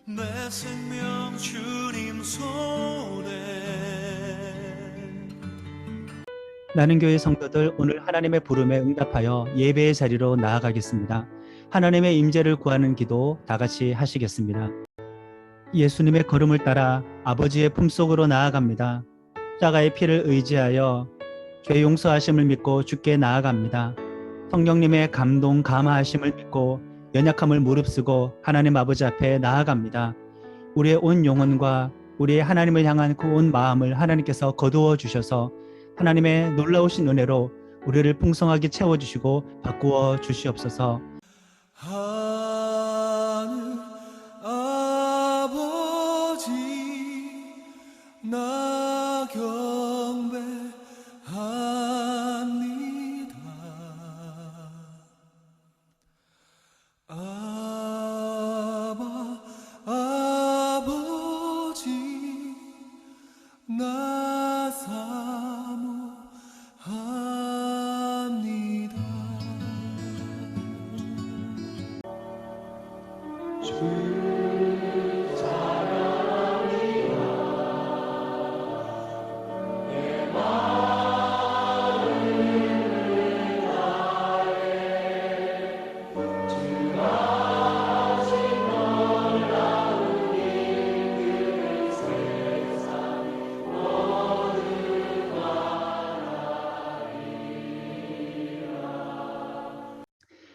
내 생명 주님 손에. 나는 교회 성도들, 오늘 하나님의 부름에 응답하여 예배의 자리로 나아가겠습니다. 하나님의 임재를 구하는 기도 다 같이 하시겠습니다. 예수님의 걸음을 따라 아버지의 품속으로 나아갑니다. 십자가의 피를 의지하여 죄 용서하심을 믿고 주께 나아갑니다. 성령님의 감동 감화하심을 믿고 연약함을 무릅쓰고 하나님 아버지 앞에 나아갑니다. 우리의 온 영혼과 우리의 하나님을 향한 그 온 마음을 하나님께서 거두어 주셔서 하나님의 놀라우신 은혜로 우리를 풍성하게 채워주시고 바꾸어 주시옵소서. 하늘 아버지 나 경배합니다. 아버지 나 사모합니다.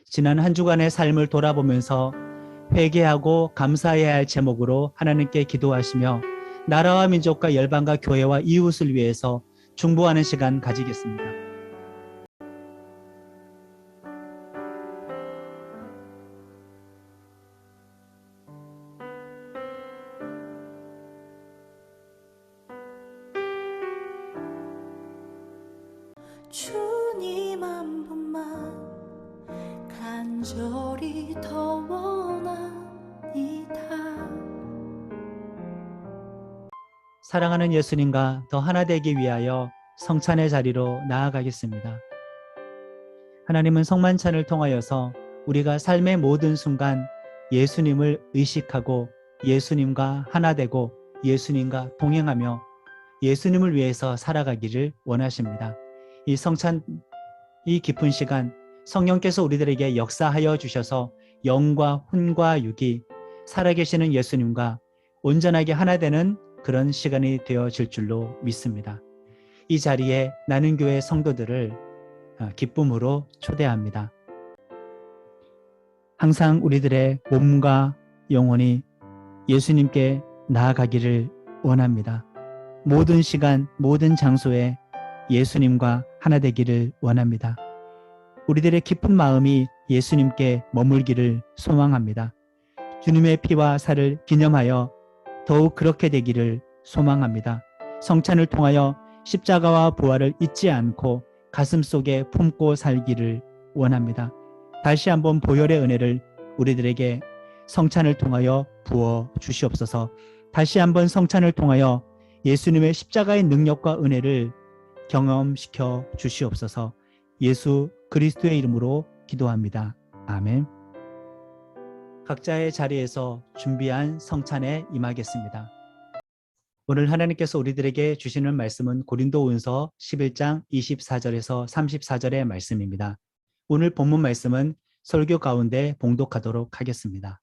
지난 한 주간의 삶을 돌아보면서 회개하고 감사해야 할 제목으로 하나님께 기도하시며 나라와 민족과 열방과 교회와 이웃을 위해서 중보하는 시간 가지겠습니다. 주님 한 분만 간절히 더 원합니다. 사랑하는 예수님과 더 하나 되기 위하여 성찬의 자리로 나아가겠습니다. 하나님은 성만찬을 통하여서 우리가 삶의 모든 순간 예수님을 의식하고 예수님과 하나 되고 예수님과 동행하며 예수님을 위해서 살아가기를 원하십니다. 이 성찬, 이 깊은 시간 성령께서 우리들에게 역사하여 주셔서 영과 혼과 육이 살아계시는 예수님과 온전하게 하나 되는 그런 시간이 되어질 줄로 믿습니다. 이 자리에 나는 교회 성도들을 기쁨으로 초대합니다. 항상 우리들의 몸과 영혼이 예수님께 나아가기를 원합니다. 모든 시간, 모든 장소에 예수님과 하나 되기를 원합니다. 우리들의 깊은 마음이 예수님께 머물기를 소망합니다. 주님의 피와 살을 기념하여 더욱 그렇게 되기를 소망합니다. 성찬을 통하여 십자가와 부활을 잊지 않고 가슴 속에 품고 살기를 원합니다. 다시 한번 보혈의 은혜를 우리들에게 성찬을 통하여 부어 주시옵소서. 다시 한번 성찬을 통하여 예수님의 십자가의 능력과 은혜를 경험시켜 주시옵소서. 예수 그리스도의 이름으로 기도합니다. 아멘. 각자의 자리에서 준비한 성찬에 임하겠습니다. 오늘 하나님께서 우리들에게 주시는 말씀은 고린도후서 11장 24절에서 34절의 말씀입니다. 오늘 본문 말씀은 설교 가운데 봉독하도록 하겠습니다.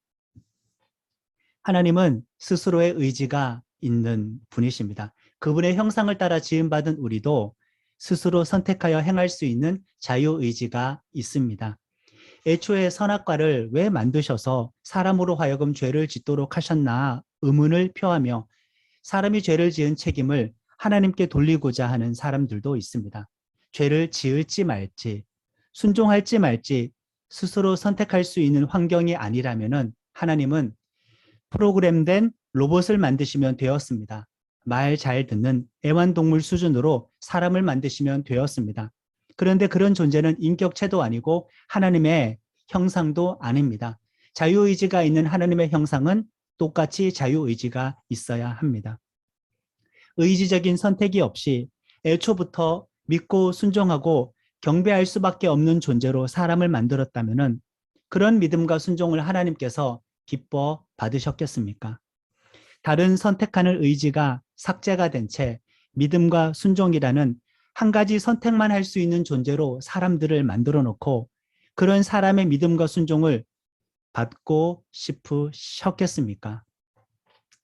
하나님은 스스로의 의지가 있는 분이십니다. 그분의 형상을 따라 지음받은 우리도 스스로 선택하여 행할 수 있는 자유의지가 있습니다. 애초에 선악과를 왜 만드셔서 사람으로 하여금 죄를 짓도록 하셨나 의문을 표하며 사람이 죄를 지은 책임을 하나님께 돌리고자 하는 사람들도 있습니다. 죄를 지을지 말지, 순종할지 말지 스스로 선택할 수 있는 환경이 아니라면 하나님은 프로그램된 로봇을 만드시면 되었습니다. 말 잘 듣는 애완동물 수준으로 사람을 만드시면 되었습니다. 그런데 그런 존재는 인격체도 아니고 하나님의 형상도 아닙니다. 자유의지가 있는 하나님의 형상은 똑같이 자유의지가 있어야 합니다. 의지적인 선택이 없이 애초부터 믿고 순종하고 경배할 수밖에 없는 존재로 사람을 만들었다면 그런 믿음과 순종을 하나님께서 기뻐 받으셨겠습니까? 다른 선택하는 의지가 삭제가 된 채 믿음과 순종이라는 한 가지 선택만 할 수 있는 존재로 사람들을 만들어 놓고 그런 사람의 믿음과 순종을 받고 싶으셨겠습니까?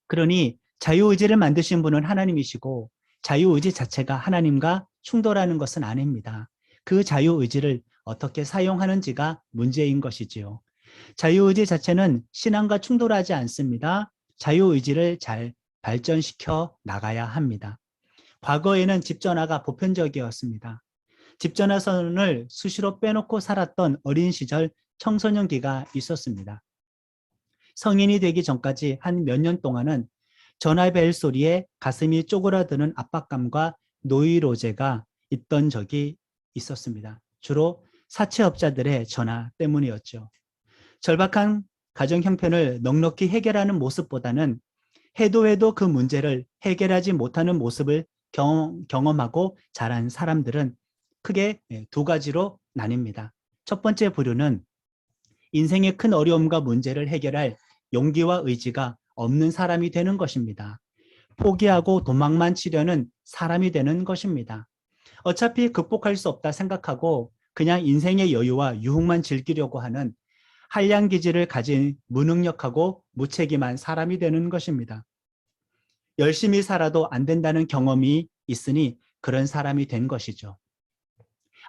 그러니 자유의지를 만드신 분은 하나님이시고 자유의지 자체가 하나님과 충돌하는 것은 아닙니다. 그 자유의지를 어떻게 사용하는지가 문제인 것이지요. 자유의지 자체는 신앙과 충돌하지 않습니다. 자유의지를 잘 발전시켜 나가야 합니다. 과거에는 집전화가 보편적이었습니다. 집전화 선을 수시로 빼놓고 살았던 어린 시절 청소년기가 있었습니다. 성인이 되기 전까지 한 몇 년 동안은 전화벨 소리에 가슴이 쪼그라드는 압박감과 노이로제가 있던 적이 있었습니다. 주로 사채업자들의 전화 때문이었죠. 절박한 가정 형편을 넉넉히 해결하는 모습보다는 해도 그 문제를 해결하지 못하는 모습을 경험하고 자란 사람들은 크게 두 가지로 나뉩니다. 첫 번째 부류는 인생의 큰 어려움과 문제를 해결할 용기와 의지가 없는 사람이 되는 것입니다. 포기하고 도망만 치려는 사람이 되는 것입니다. 어차피 극복할 수 없다 생각하고 그냥 인생의 여유와 유흥만 즐기려고 하는 한량 기질을 가진 무능력하고 무책임한 사람이 되는 것입니다. 열심히 살아도 안 된다는 경험이 있으니 그런 사람이 된 것이죠.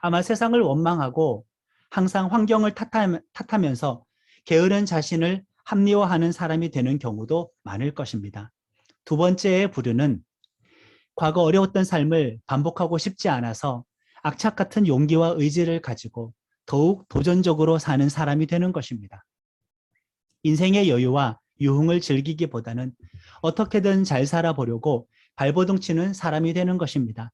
아마 세상을 원망하고 항상 환경을 탓하면서 게으른 자신을 합리화하는 사람이 되는 경우도 많을 것입니다. 두 번째의 부류는 과거 어려웠던 삶을 반복하고 싶지 않아서 악착 같은 용기와 의지를 가지고 더욱 도전적으로 사는 사람이 되는 것입니다. 인생의 여유와 유흥을 즐기기보다는 어떻게든 잘 살아보려고 발버둥 치는 사람이 되는 것입니다.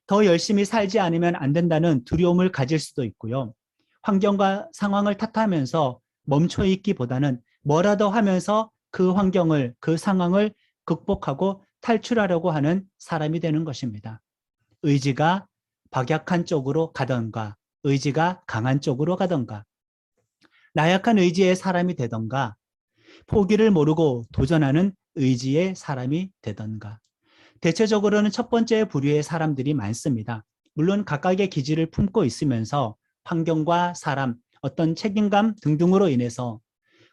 더 열심히 살지 않으면 안 된다는 두려움을 가질 수도 있고요. 환경과 상황을 탓하면서 멈춰 있기보다는 뭐라도 하면서 그 환경을, 그 상황을 극복하고 탈출하려고 하는 사람이 되는 것입니다. 의지가 박약한 쪽으로 가던가, 의지가 강한 쪽으로 가던가, 나약한 의지의 사람이 되던가, 포기를 모르고 도전하는 의지의 사람이 되던가. 대체적으로는 첫 번째 부류의 사람들이 많습니다. 물론 각각의 기질을 품고 있으면서 환경과 사람, 어떤 책임감 등등으로 인해서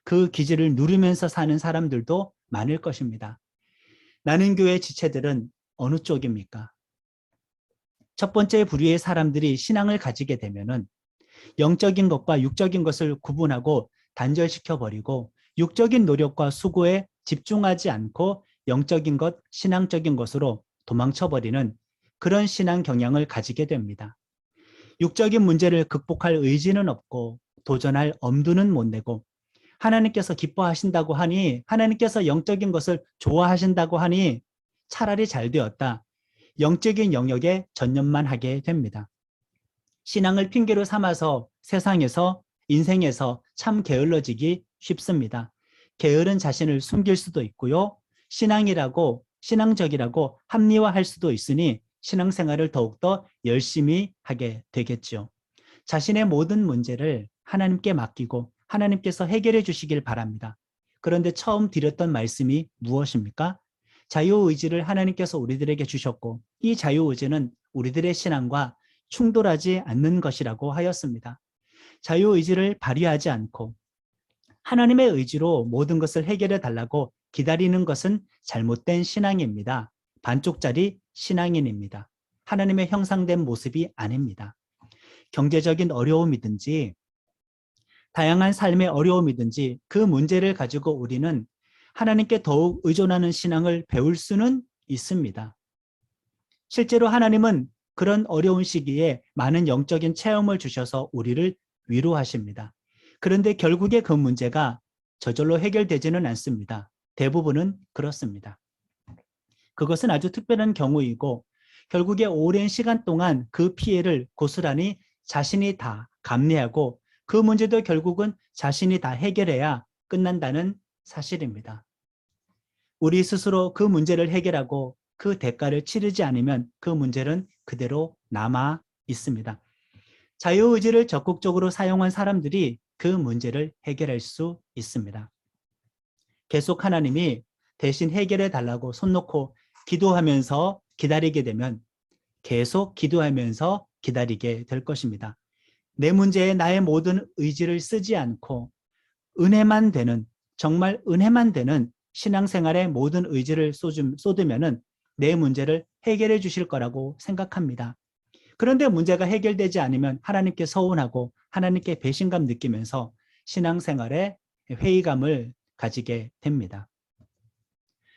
그 기질을 누리면서 사는 사람들도 많을 것입니다. 나는 교회 지체들은 어느 쪽입니까? 첫 번째 부류의 사람들이 신앙을 가지게 되면은 영적인 것과 육적인 것을 구분하고 단절시켜 버리고 육적인 노력과 수고에 집중하지 않고 영적인 것, 신앙적인 것으로 도망쳐 버리는 그런 신앙 경향을 가지게 됩니다. 육적인 문제를 극복할 의지는 없고 도전할 엄두는 못 내고 하나님께서 기뻐하신다고 하니 하나님께서 영적인 것을 좋아하신다고 하니 차라리 잘 되었다. 영적인 영역에 전념만 하게 됩니다. 신앙을 핑계로 삼아서 세상에서 인생에서 참 게을러지기 쉽습니다. 게으른 자신을 숨길 수도 있고요. 신앙적이라고 합리화할 수도 있으니 신앙생활을 더욱더 열심히 하게 되겠죠. 자신의 모든 문제를 하나님께 맡기고 하나님께서 해결해 주시길 바랍니다. 그런데 처음 드렸던 말씀이 무엇입니까? 자유의지를 하나님께서 우리들에게 주셨고 이 자유의지는 우리들의 신앙과 충돌하지 않는 것이라고 하였습니다. 자유의지를 발휘하지 않고 하나님의 의지로 모든 것을 해결해 달라고 기다리는 것은 잘못된 신앙입니다. 반쪽짜리 신앙인입니다. 하나님의 형상된 모습이 아닙니다. 경제적인 어려움이든지 다양한 삶의 어려움이든지 그 문제를 가지고 우리는 하나님께 더욱 의존하는 신앙을 배울 수는 있습니다. 실제로 하나님은 그런 어려운 시기에 많은 영적인 체험을 주셔서 우리를 위로하십니다. 그런데 결국에 그 문제가 저절로 해결되지는 않습니다. 대부분은 그렇습니다. 그것은 아주 특별한 경우이고 결국에 오랜 시간 동안 그 피해를 고스란히 자신이 다 감내하고 그 문제도 결국은 자신이 다 해결해야 끝난다는 사실입니다. 우리 스스로 그 문제를 해결하고 그 대가를 치르지 않으면 그 문제는 그대로 남아 있습니다. 자유의지를 적극적으로 사용한 사람들이 그 문제를 해결할 수 있습니다. 계속 하나님이 대신 해결해 달라고 손 놓고 기도하면서 기다리게 되면 계속 기도하면서 기다리게 될 것입니다. 내 문제에 나의 모든 의지를 쓰지 않고 은혜만 되는, 정말 은혜만 되는 신앙생활에 모든 의지를 쏟으면은 내 문제를 해결해 주실 거라고 생각합니다. 그런데 문제가 해결되지 않으면 하나님께 서운하고 하나님께 배신감 느끼면서 신앙생활에 회의감을 가지게 됩니다.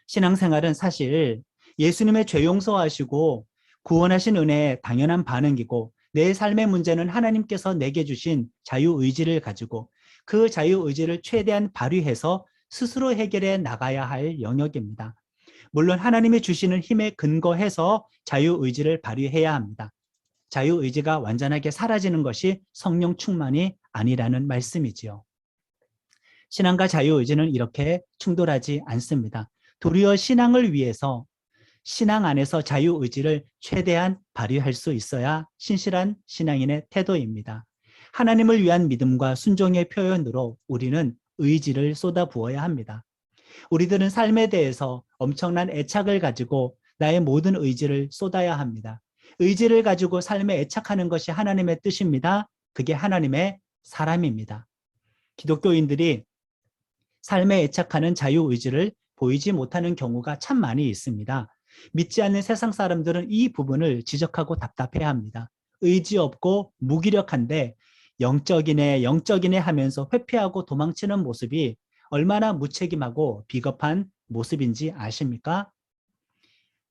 신앙생활은 사실 예수님의 죄 용서하시고 구원하신 은혜의 당연한 반응이고 내 삶의 문제는 하나님께서 내게 주신 자유의지를 가지고 그 자유의지를 최대한 발휘해서 스스로 해결해 나가야 할 영역입니다. 물론 하나님이 주시는 힘에 근거해서 자유의지를 발휘해야 합니다. 자유의지가 완전하게 사라지는 것이 성령 충만이 아니라는 말씀이지요. 신앙과 자유의지는 이렇게 충돌하지 않습니다. 도리어 신앙을 위해서 신앙 안에서 자유의지를 최대한 발휘할 수 있어야 신실한 신앙인의 태도입니다. 하나님을 위한 믿음과 순종의 표현으로 우리는 의지를 쏟아부어야 합니다. 우리들은 삶에 대해서 엄청난 애착을 가지고 나의 모든 의지를 쏟아야 합니다. 의지를 가지고 삶에 애착하는 것이 하나님의 뜻입니다. 그게 하나님의 사람입니다. 기독교인들이 삶에 애착하는 자유의지를 보이지 못하는 경우가 참 많이 있습니다. 믿지 않는 세상 사람들은 이 부분을 지적하고 답답해합니다. 의지 없고 무기력한데 영적이네 하면서 회피하고 도망치는 모습이 얼마나 무책임하고 비겁한 모습인지 아십니까?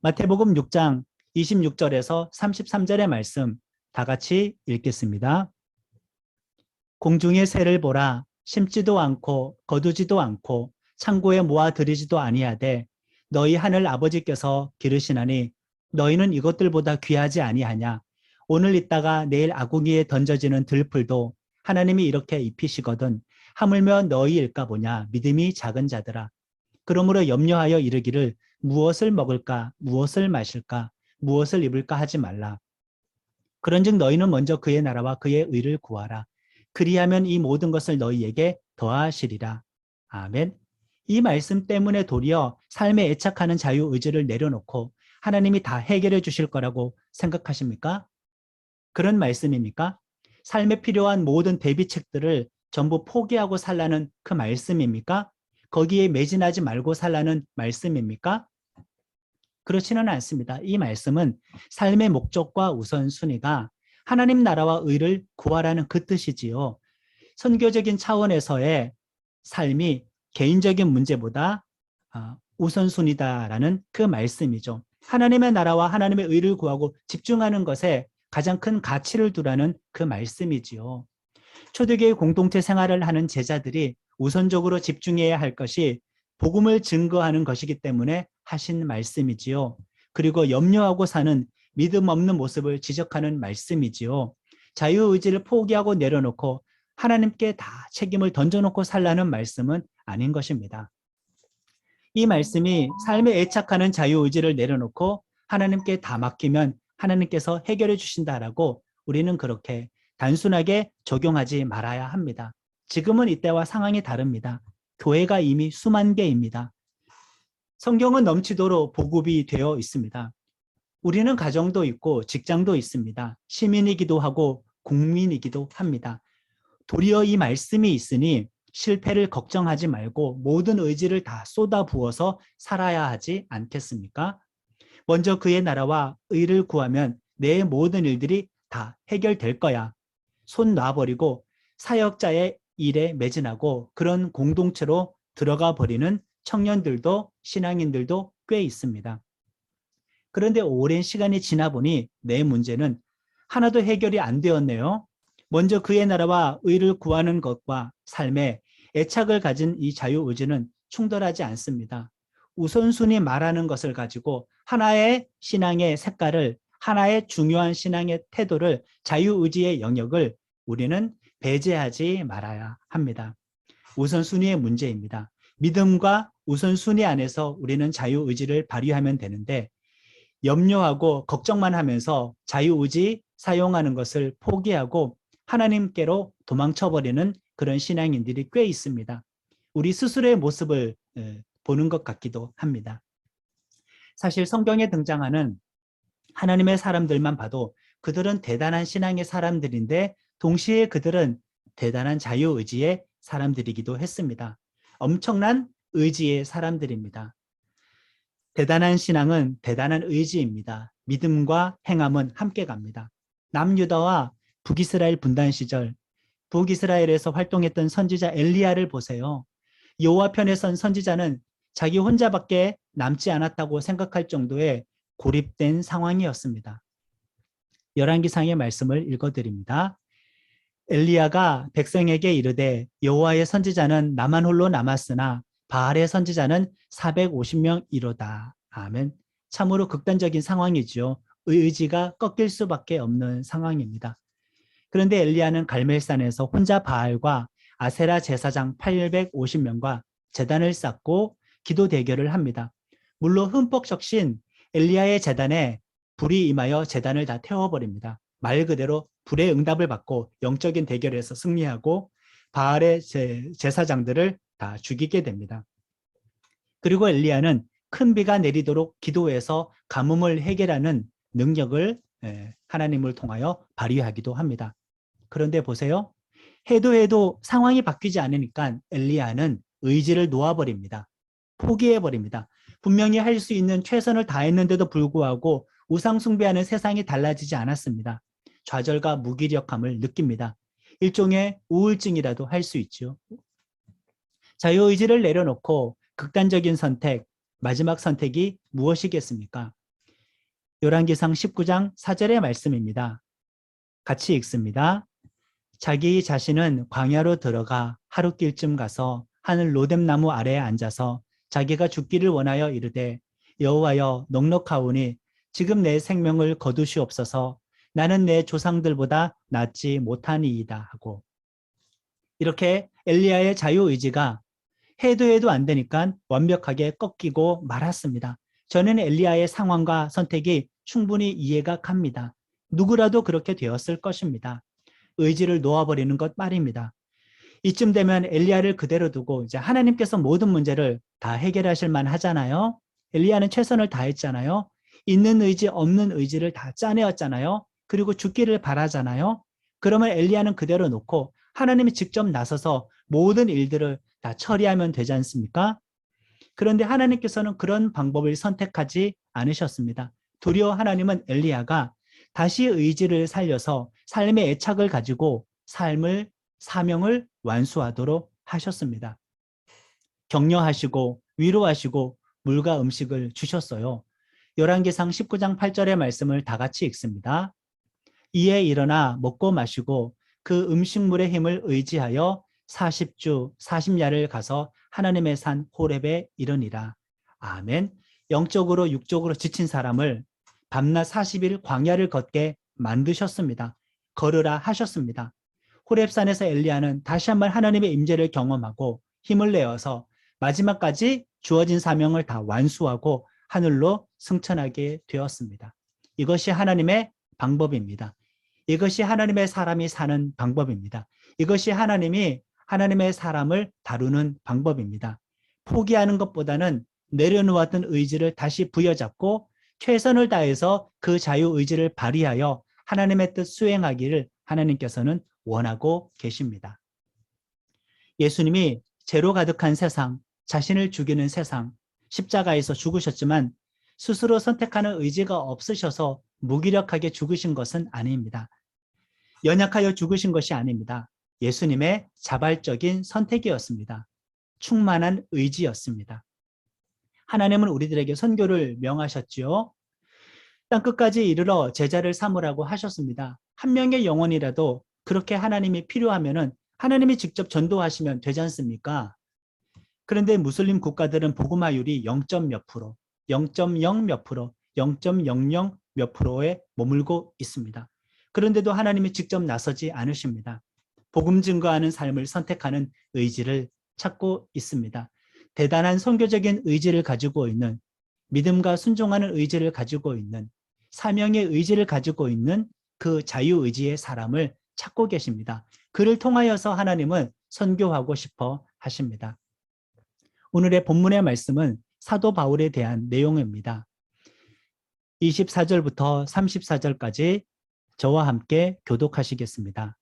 마태복음 6장 26절에서 33절의 말씀 다 같이 읽겠습니다. 공중의 새를 보라. 심지도 않고 거두지도 않고 창고에 모아들이지도 아니하되 너희 하늘 아버지께서 기르시나니 너희는 이것들보다 귀하지 아니하냐. 오늘 있다가 내일 아궁이에 던져지는 들풀도 하나님이 이렇게 입히시거든 하물며 너희일까 보냐. 믿음이 작은 자들아. 그러므로 염려하여 이르기를 무엇을 먹을까 무엇을 마실까 무엇을 입을까 하지 말라. 그런즉 너희는 먼저 그의 나라와 그의 의를 구하라. 그리하면 이 모든 것을 너희에게 더하시리라. 아멘. 이 말씀 때문에 도리어 삶에 애착하는 자유의지를 내려놓고 하나님이 다 해결해 주실 거라고 생각하십니까? 그런 말씀입니까? 삶에 필요한 모든 대비책들을 전부 포기하고 살라는 그 말씀입니까? 거기에 매진하지 말고 살라는 말씀입니까? 그렇지는 않습니다. 이 말씀은 삶의 목적과 우선순위가 하나님 나라와 의를 구하라는 그 뜻이지요. 선교적인 차원에서의 삶이 개인적인 문제보다 우선순위다라는 그 말씀이죠. 하나님의 나라와 하나님의 의를 구하고 집중하는 것에 가장 큰 가치를 두라는 그 말씀이지요. 초대교회 공동체 생활을 하는 제자들이 우선적으로 집중해야 할 것이 복음을 증거하는 것이기 때문에 하신 말씀이지요. 그리고 염려하고 사는 믿음 없는 모습을 지적하는 말씀이지요. 자유의지를 포기하고 내려놓고 하나님께 다 책임을 던져놓고 살라는 말씀은 아닌 것입니다. 이 말씀이 삶에 애착하는 자유의지를 내려놓고 하나님께 다 맡기면 하나님께서 해결해 주신다라고 우리는 그렇게 단순하게 적용하지 말아야 합니다. 지금은 이때와 상황이 다릅니다. 교회가 이미 수만 개입니다. 성경은 넘치도록 보급이 되어 있습니다. 우리는 가정도 있고 직장도 있습니다. 시민이기도 하고 국민이기도 합니다. 도리어 이 말씀이 있으니 실패를 걱정하지 말고 모든 의지를 다 쏟아부어서 살아야 하지 않겠습니까? 먼저 그의 나라와 의를 구하면 내 모든 일들이 다 해결될 거야. 손 놔버리고 사역자의 일에 매진하고 그런 공동체로 들어가 버리는 청년들도 신앙인들도 꽤 있습니다. 그런데 오랜 시간이 지나 보니 내 문제는 하나도 해결이 안 되었네요. 먼저 그의 나라와 의를 구하는 것과 삶에 애착을 가진 이 자유의지는 충돌하지 않습니다. 우선순위 말하는 것을 가지고 하나의 신앙의 색깔을, 하나의 중요한 신앙의 태도를, 자유의지의 영역을 우리는 배제하지 말아야 합니다. 우선순위의 문제입니다. 믿음과 우선순위 안에서 우리는 자유의지를 발휘하면 되는데 염려하고 걱정만 하면서 자유의지 사용하는 것을 포기하고 하나님께로 도망쳐버리는 그런 신앙인들이 꽤 있습니다. 우리 스스로의 모습을 보는 것 같기도 합니다. 사실 성경에 등장하는 하나님의 사람들만 봐도 그들은 대단한 신앙의 사람들인데 동시에 그들은 대단한 자유의지의 사람들이기도 했습니다. 엄청난 의지의 사람들입니다. 대단한 신앙은 대단한 의지입니다. 믿음과 행함은 함께 갑니다. 남유다와 북이스라엘 분단 시절 북이스라엘에서 활동했던 선지자 엘리야를 보세요. 여호와 편에 선 선지자는 자기 혼자밖에 남지 않았다고 생각할 정도의 고립된 상황이었습니다. 열왕기상의 말씀을 읽어드립니다. 엘리야가 백성에게 이르되 여호와의 선지자는 나만 홀로 남았으나 바알의 선지자는 450명이로다. 아멘. 참으로 극단적인 상황이죠. 의지가 꺾일 수밖에 없는 상황입니다. 그런데 엘리야는 갈멜산에서 혼자 바알과 아세라 제사장 850명과 제단을 쌓고 기도 대결을 합니다. 물론 흠뻑 적신 엘리야의 제단에 불이 임하여 제단을 다 태워버립니다. 말 그대로 불의 응답을 받고 영적인 대결에서 승리하고 바알의 제사장들을 다 죽이게 됩니다. 그리고 엘리야는 큰 비가 내리도록 기도해서 가뭄을 해결하는 능력을 하나님을 통하여 발휘하기도 합니다. 그런데 보세요. 해도 상황이 바뀌지 않으니까 엘리야는 의지를 놓아버립니다. 포기해버립니다. 분명히 할 수 있는 최선을 다했는데도 불구하고 우상 숭배하는 세상이 달라지지 않았습니다. 좌절과 무기력함을 느낍니다. 일종의 우울증이라도 할 수 있죠. 자유의지를 내려놓고 극단적인 선택, 마지막 선택이 무엇이겠습니까? 열왕기상 19장 4절의 말씀입니다. 같이 읽습니다. 자기 자신은 광야로 들어가 하룻길쯤 가서 하늘 로뎀나무 아래에 앉아서 자기가 죽기를 원하여 이르되 여호와여 넉넉하오니 지금 내 생명을 거두시옵소서. 나는 내 조상들보다 낫지 못하니이다 하고, 이렇게 엘리야의 자유의지가 해도 안 되니까 완벽하게 꺾이고 말았습니다. 저는 엘리야의 상황과 선택이 충분히 이해가 갑니다. 누구라도 그렇게 되었을 것입니다. 의지를 놓아버리는 것 말입니다. 이쯤 되면 엘리야를 그대로 두고 이제 하나님께서 모든 문제를 다 해결하실 만 하잖아요. 엘리야는 최선을 다했잖아요. 있는 의지 없는 의지를 다 짜내었잖아요. 그리고 죽기를 바라잖아요. 그러면 엘리야는 그대로 놓고 하나님이 직접 나서서 모든 일들을 다 처리하면 되지 않습니까? 그런데 하나님께서는 그런 방법을 선택하지 않으셨습니다. 도리어 하나님은 엘리야가 다시 의지를 살려서 삶의 애착을 가지고 사명을 완수하도록 하셨습니다. 격려하시고 위로하시고 물과 음식을 주셨어요. 열왕기상 19장 8절의 말씀을 다 같이 읽습니다. 이에 일어나 먹고 마시고 그 음식물의 힘을 의지하여 40주 40야를 가서 하나님의 산 호렙에 이르니라. 아멘. 영적으로 육적으로 지친 사람을 밤낮 40일 광야를 걷게 만드셨습니다. 걸으라 하셨습니다. 호렙산에서 엘리야는 다시 한번 하나님의 임재를 경험하고 힘을 내어서 마지막까지 주어진 사명을 다 완수하고 하늘로 승천하게 되었습니다. 이것이 하나님의 방법입니다. 이것이 하나님의 사람이 사는 방법입니다. 이것이 하나님이 하나님의 사람을 다루는 방법입니다. 포기하는 것보다는 내려놓았던 의지를 다시 부여잡고 최선을 다해서 그 자유의지를 발휘하여 하나님의 뜻 수행하기를 하나님께서는 원하고 계십니다. 예수님이 죄로 가득한 세상, 자신을 죽이는 세상, 십자가에서 죽으셨지만 스스로 선택하는 의지가 없으셔서 무기력하게 죽으신 것은 아닙니다. 연약하여 죽으신 것이 아닙니다. 예수님의 자발적인 선택이었습니다. 충만한 의지였습니다. 하나님은 우리들에게 선교를 명하셨지요. 땅끝까지 이르러 제자를 삼으라고 하셨습니다. 한 명의 영혼이라도 그렇게 하나님이 필요하면은 하나님이 직접 전도하시면 되지 않습니까? 그런데 무슬림 국가들은 복음화율이 0. 몇 프로, 0.0 몇 프로, 0.00 몇 프로에 머물고 있습니다. 그런데도 하나님이 직접 나서지 않으십니다. 복음 증거하는 삶을 선택하는 의지를 찾고 있습니다. 대단한 선교적인 의지를 가지고 있는, 믿음과 순종하는 의지를 가지고 있는, 사명의 의지를 가지고 있는 그 자유의지의 사람을 찾고 계십니다. 그를 통하여서 하나님은 선교하고 싶어 하십니다. 오늘의 본문의 말씀은 사도 바울에 대한 내용입니다. 24절부터 34절까지 저와 함께 교독하시겠습니다.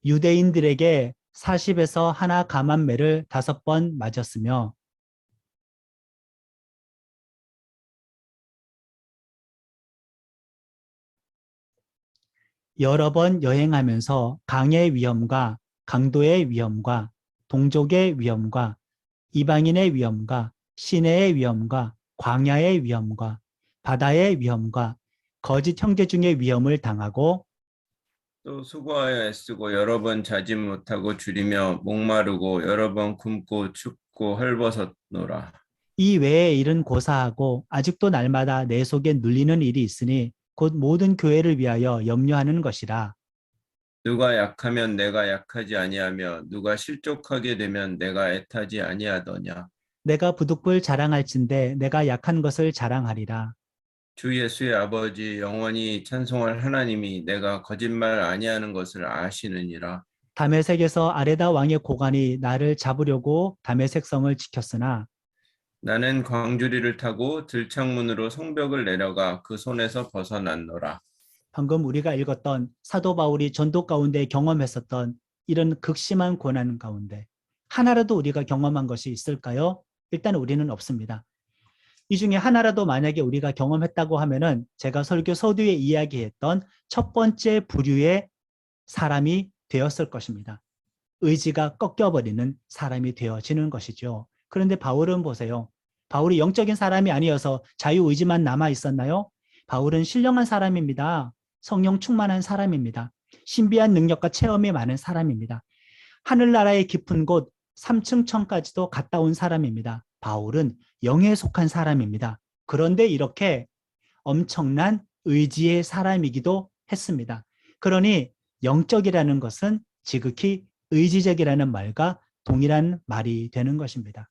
유대인들에게 40에서 하나 감한 매를 5번 맞았으며 여러 번 여행하면서 강의 위험과 강도의 위험과 동족의 위험과 이방인의 위험과 시내의 위험과 광야의 위험과 바다의 위험과 거짓 형제 중의 위험을 당하고 또 수고하여 애쓰고 여러 번 자지 못하고 줄이며 목마르고 여러 번 굶고 춥고 헐벗었노라. 이 외의 일은 고사하고 아직도 날마다 내 속에 눌리는 일이 있으니 곧 모든 교회를 위하여 염려하는 것이라. 누가 약하면 내가 약하지 아니하며 누가 실족하게 되면 내가 애타지 아니하더냐. 내가 부득불 자랑할진대 내가 약한 것을 자랑하리라. 주 예수의 아버지 영원히 찬송할 하나님이 내가 거짓말 아니하는 것을 아시느니라. 다메섹에서 아레다 왕의 고관이 나를 잡으려고 다메섹 성을 지켰으나 나는 광주리를 타고 들창문으로 성벽을 내려가 그 손에서 벗어났노라. 방금 우리가 읽었던 사도 바울이 전도 가운데 경험했었던 이런 극심한 고난 가운데 하나라도 우리가 경험한 것이 있을까요? 일단 우리는 없습니다. 이 중에 하나라도 만약에 우리가 경험했다고 하면은 제가 설교 서두에 이야기했던 첫 번째 부류의 사람이 되었을 것입니다. 의지가 꺾여버리는 사람이 되어지는 것이죠. 그런데 바울은 보세요. 바울이 영적인 사람이 아니어서 자유의지만 남아 있었나요? 바울은 신령한 사람입니다. 성령 충만한 사람입니다. 신비한 능력과 체험이 많은 사람입니다. 하늘나라의 깊은 곳 3층 천까지도 갔다 온 사람입니다. 바울은 영에 속한 사람입니다. 그런데 이렇게 엄청난 의지의 사람이기도 했습니다. 그러니 영적이라는 것은 지극히 의지적이라는 말과 동일한 말이 되는 것입니다.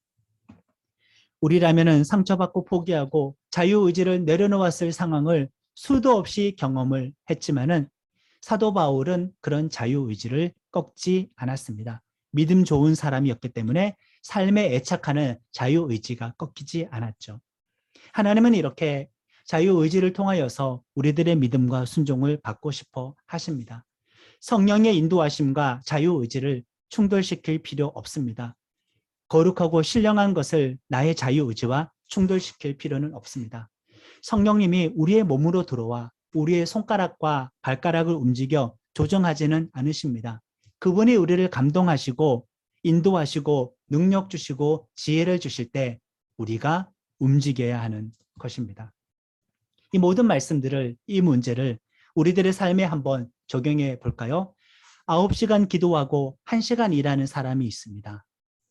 우리라면은 상처받고 포기하고 자유의지를 내려놓았을 상황을 수도 없이 경험을 했지만은 사도 바울은 그런 자유의지를 꺾지 않았습니다. 믿음 좋은 사람이었기 때문에 삶에 애착하는 자유의지가 꺾이지 않았죠. 하나님은 이렇게 자유의지를 통하여서 우리들의 믿음과 순종을 받고 싶어 하십니다. 성령의 인도하심과 자유의지를 충돌시킬 필요 없습니다. 거룩하고 신령한 것을 나의 자유의지와 충돌시킬 필요는 없습니다. 성령님이 우리의 몸으로 들어와 우리의 손가락과 발가락을 움직여 조정하지는 않으십니다. 그분이 우리를 감동하시고 인도하시고 능력 주시고 지혜를 주실 때 우리가 움직여야 하는 것입니다. 이 모든 말씀들을, 이 문제를 우리들의 삶에 한번 적용해 볼까요? 9시간 기도하고 1시간 일하는 사람이 있습니다.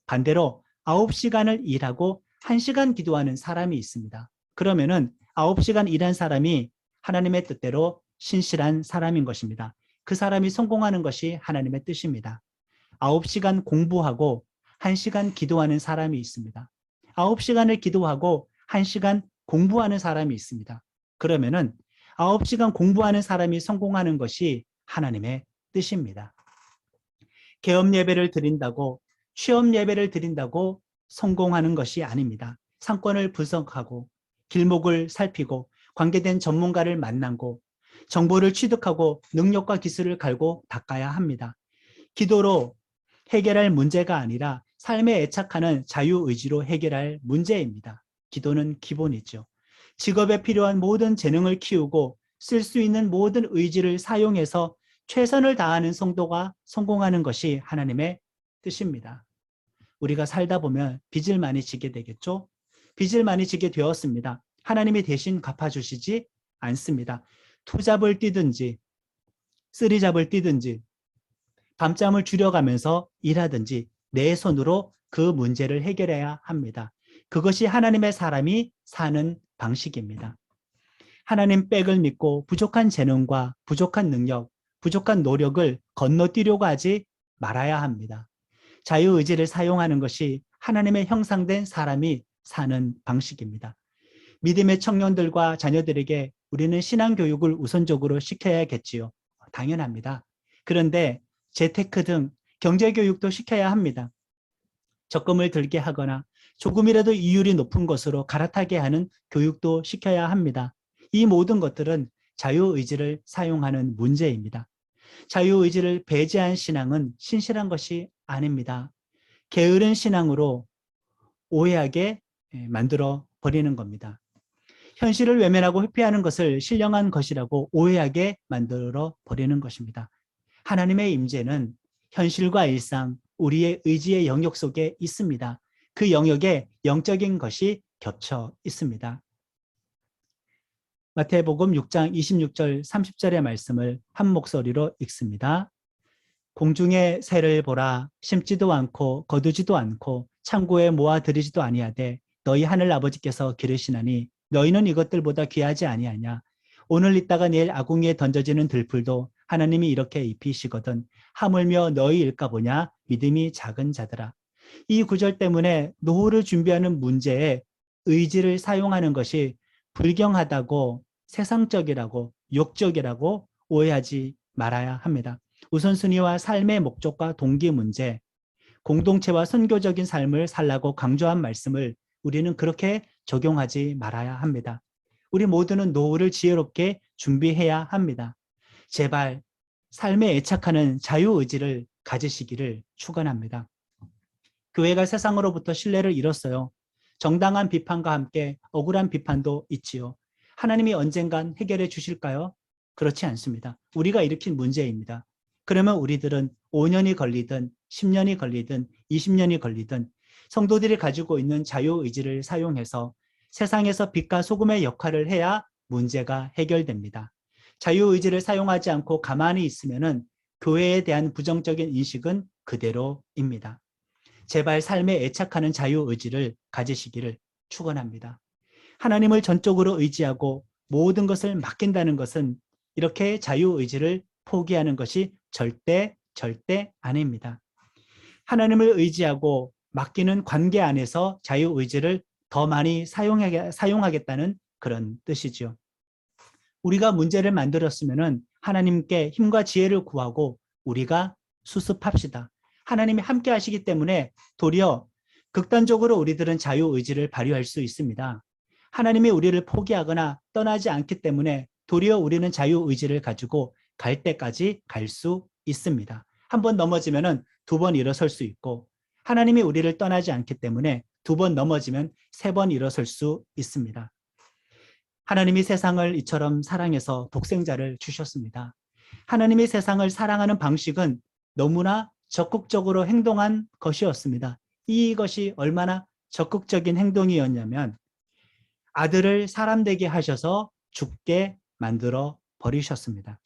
반대로 9시간을 일하고 1시간 기도하는 사람이 있습니다. 그러면은 9시간 일한 사람이 하나님의 뜻대로 신실한 사람인 것입니다. 그 사람이 성공하는 것이 하나님의 뜻입니다. 9시간 공부하고 1시간 기도하는 사람이 있습니다. 9시간을 기도하고 1시간 공부하는 사람이 있습니다. 그러면은 9시간 공부하는 사람이 성공하는 것이 하나님의 뜻입니다. 개업 예배를 드린다고 취업 예배를 드린다고 성공하는 것이 아닙니다. 상권을 분석하고 길목을 살피고 관계된 전문가를 만나고 정보를 취득하고 능력과 기술을 갈고 닦아야 합니다. 기도로 해결할 문제가 아니라 삶에 애착하는 자유의지로 해결할 문제입니다. 기도는 기본이죠. 직업에 필요한 모든 재능을 키우고 쓸 수 있는 모든 의지를 사용해서 최선을 다하는 성도가 성공하는 것이 하나님의 뜻입니다. 우리가 살다 보면 빚을 많이 지게 되겠죠? 빚을 많이 지게 되었습니다. 하나님이 대신 갚아주시지 않습니다. 투잡을 뛰든지 쓰리잡을 뛰든지 밤잠을 줄여가면서 일하든지 내 손으로 그 문제를 해결해야 합니다. 그것이 하나님의 사람이 사는 방식입니다. 하나님 백을 믿고 부족한 재능과 부족한 능력, 부족한 노력을 건너뛰려고 하지 말아야 합니다. 자유의지를 사용하는 것이 하나님의 형상된 사람이 사는 방식입니다. 믿음의 청년들과 자녀들에게 우리는 신앙교육을 우선적으로 시켜야겠지요. 당연합니다. 그런데 재테크 등 경제교육도 시켜야 합니다. 적금을 들게 하거나 조금이라도 이율이 높은 것으로 갈아타게 하는 교육도 시켜야 합니다. 이 모든 것들은 자유의지를 사용하는 문제입니다. 자유의지를 배제한 신앙은 신실한 것이 아닙니다. 게으른 신앙으로 오해하게 만들어 버리는 겁니다. 현실을 외면하고 회피하는 것을 신령한 것이라고 오해하게 만들어 버리는 것입니다. 하나님의 임재는 현실과 일상, 우리의 의지의 영역 속에 있습니다. 그 영역에 영적인 것이 겹쳐 있습니다. 마태복음 6장 26절 30절의 말씀을 한 목소리로 읽습니다. 공중의 새를 보라. 심지도 않고 거두지도 않고 창고에 모아들이지도 아니하되 너희 하늘 아버지께서 기르시나니 너희는 이것들보다 귀하지 아니하냐. 오늘 있다가 내일 아궁이에 던져지는 들풀도 하나님이 이렇게 입히시거든 하물며 너희일까 보냐. 믿음이 작은 자들아. 이 구절 때문에 노후를 준비하는 문제에 의지를 사용하는 것이 불경하다고 세상적이라고 욕적이라고 오해하지 말아야 합니다. 우선순위와 삶의 목적과 동기 문제, 공동체와 선교적인 삶을 살라고 강조한 말씀을 우리는 그렇게 적용하지 말아야 합니다. 우리 모두는 노후를 지혜롭게 준비해야 합니다. 제발 삶에 애착하는 자유의지를 가지시기를 축원합니다. 교회가 세상으로부터 신뢰를 잃었어요. 정당한 비판과 함께 억울한 비판도 있지요. 하나님이 언젠간 해결해 주실까요? 그렇지 않습니다. 우리가 일으킨 문제입니다. 그러면 우리들은 5년이 걸리든 10년이 걸리든 20년이 걸리든 성도들이 가지고 있는 자유의지를 사용해서 세상에서 빛과 소금의 역할을 해야 문제가 해결됩니다. 자유의지를 사용하지 않고 가만히 있으면은 교회에 대한 부정적인 인식은 그대로입니다. 제발 삶에 애착하는 자유의지를 가지시기를 축원합니다. 하나님을 전적으로 의지하고 모든 것을 맡긴다는 것은 이렇게 자유의지를 포기하는 것이 절대 아닙니다. 하나님을 의지하고 맡기는 관계 안에서 자유의지를 더 많이 사용하겠다는 그런 뜻이죠. 우리가 문제를 만들었으면 하나님께 힘과 지혜를 구하고 우리가 수습합시다. 하나님이 함께 하시기 때문에 도리어 극단적으로 우리들은 자유의지를 발휘할 수 있습니다. 하나님이 우리를 포기하거나 떠나지 않기 때문에 도리어 우리는 자유의지를 가지고 갈 때까지 갈 수 있습니다. 한 번 넘어지면 두 번 일어설 수 있고 하나님이 우리를 떠나지 않기 때문에 두 번 넘어지면 세 번 일어설 수 있습니다. 하나님이 세상을 이처럼 사랑해서 독생자를 주셨습니다. 하나님이 세상을 사랑하는 방식은 너무나 적극적으로 행동한 것이었습니다. 이것이 얼마나 적극적인 행동이었냐면 아들을 사람 되게 하셔서 죽게 만들어 버리셨습니다.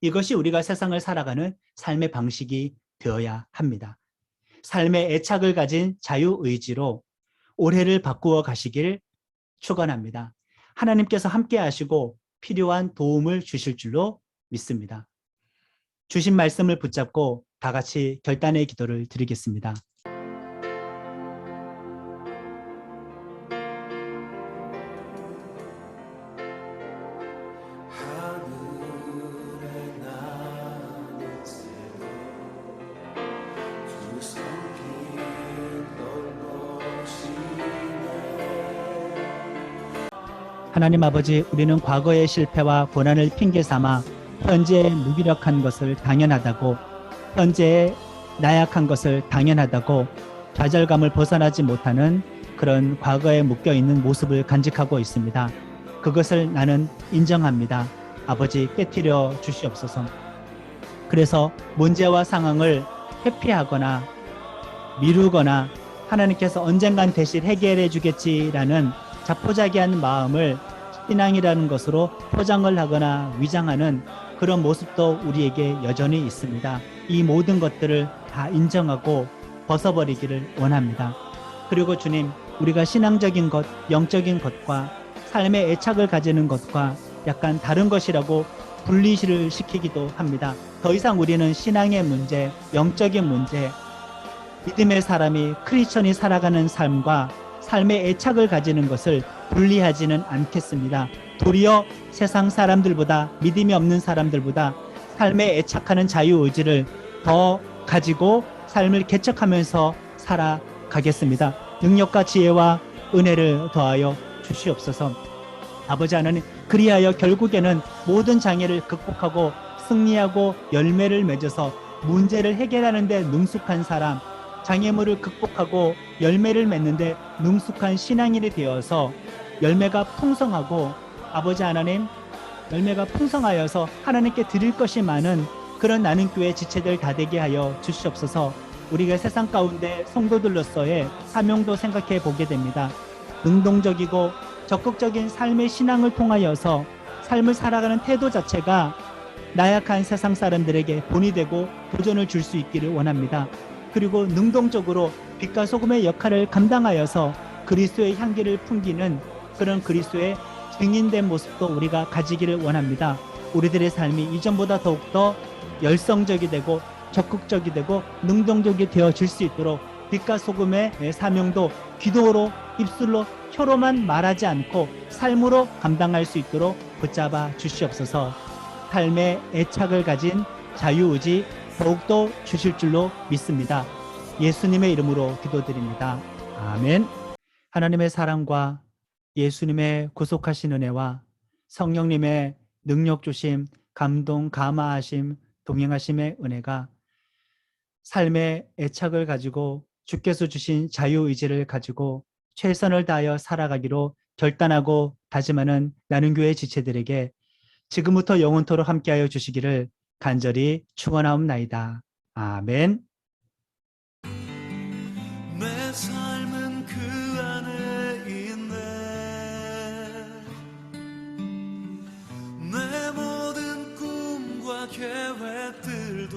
이것이 우리가 세상을 살아가는 삶의 방식이 되어야 합니다. 삶의 애착을 가진 자유의지로 올해를 바꾸어 가시길 축원합니다. 하나님께서 함께 하시고 필요한 도움을 주실 줄로 믿습니다. 주신 말씀을 붙잡고 다 같이 결단의 기도를 드리겠습니다. 하늘에 나는 새로 주 성기 떨떠시네. 하나님 아버지, 우리는 과거의 실패와 고난을 핑계 삼아 현재의 무기력한 것을 당연하다고, 현재의 나약한 것을 당연하다고 좌절감을 벗어나지 못하는 그런 과거에 묶여있는 모습을 간직하고 있습니다. 그것을 나는 인정합니다. 아버지, 깨트려 주시옵소서. 그래서 문제와 상황을 회피하거나 미루거나 하나님께서 언젠간 대신 해결해 주겠지라는 자포자기한 마음을 신앙이라는 것으로 포장을 하거나 위장하는 그런 모습도 우리에게 여전히 있습니다. 이 모든 것들을 다 인정하고 벗어버리기를 원합니다. 그리고 주님, 우리가 신앙적인 것, 영적인 것과 삶의 애착을 가지는 것과 약간 다른 것이라고 분리를 시키기도 합니다. 더 이상 우리는 신앙의 문제, 영적인 문제, 믿음의 사람이 크리스천이 살아가는 삶과 삶의 애착을 가지는 것을 분리하지는 않겠습니다. 도리어 세상 사람들보다, 믿음이 없는 사람들보다 삶에 애착하는 자유의지를 더 가지고 삶을 개척하면서 살아가겠습니다. 능력과 지혜와 은혜를 더하여 주시옵소서. 아버지 하나님, 그리하여 결국에는 모든 장애를 극복하고 승리하고 열매를 맺어서 문제를 해결하는 데 능숙한 사람, 장애물을 극복하고 열매를 맺는데 능숙한 신앙인이 되어서 열매가 풍성하고, 아버지 하나님, 열매가 풍성하여서 하나님께 드릴 것이 많은 그런 나는 교회 지체들 다 되게 하여 주시옵소서. 우리가 세상 가운데 성도들로서의 사명도 생각해 보게 됩니다. 능동적이고 적극적인 삶의 신앙을 통하여서 삶을 살아가는 태도 자체가 나약한 세상 사람들에게 본이 되고 도전을 줄 수 있기를 원합니다. 그리고 능동적으로 빛과 소금의 역할을 감당하여서 그리스도의 향기를 풍기는 그런 그리스도의 증인된 모습도 우리가 가지기를 원합니다. 우리들의 삶이 이전보다 더욱더 열성적이 되고 적극적이 되고 능동적이 되어질 수 있도록 빛과 소금의 사명도 기도로, 입술로, 혀로만 말하지 않고 삶으로 감당할 수 있도록 붙잡아 주시옵소서. 삶의 애착을 가진 자유의지 더욱더 주실 줄로 믿습니다. 예수님의 이름으로 기도드립니다. 아멘. 하나님의 사랑과 예수님의 구속하신 은혜와 성령님의 능력 주심, 감동, 감화하심, 동행하심의 은혜가 삶의 애착을 가지고 주께서 주신 자유의지를 가지고 최선을 다하여 살아가기로 결단하고 다짐하는 나는 교회 지체들에게 지금부터 영원토록 함께하여 주시기를 간절히 축원하옵나이다. 아멘. 내 삶은 그 안에 있네. 내 모든 꿈과 계획들도